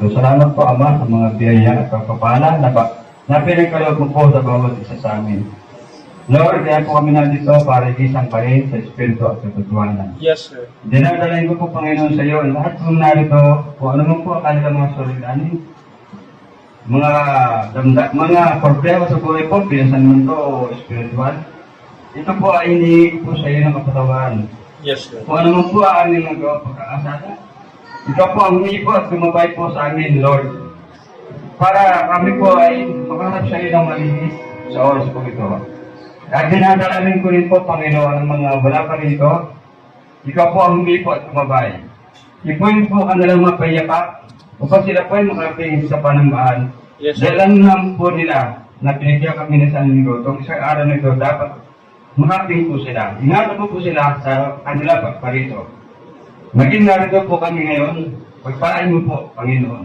Espiritu. Salamat po, Ama, sa mga biyaya at pagpapala na pinagkaloob mo po sa bawat isa sa amin. Lord, kaya po kami nandito para isang kayo sa Espiritu at katotohanan. Yes, sir. Dinadalain ko po, Panginoon, sa iyo lahat po narito, kung ano man po ang kanilang mga suliranin, mga problema sa buhay po, pinasan man to o spiritual. Ito po ay hinihingi po sa iyo ng kapatawan. Yes, sir. Kung ano man po ang aming nagawa pagkakasala, ikaw po ang humingi po at gumabay po sa amin, Lord. Para kami po ay makaharap sa iyo ng malinis sa oras po ito. At dinadalamin ko rin po, Panginoon, ang mga wala pa rito. Ikaw po ang humingi po at gumabay. Ipuin po kanilang mapayapak upang sila po ay makapingin sa panambahan. Yes, sir. Dahil lang po nila na pinigyan kami na sa linggo. Itong isang araw na ito, dapat makapingin po sila. Ingatan po sila sa kanila pa rito. Maging narito po kami ngayon. Pagpalain mo po, Panginoon.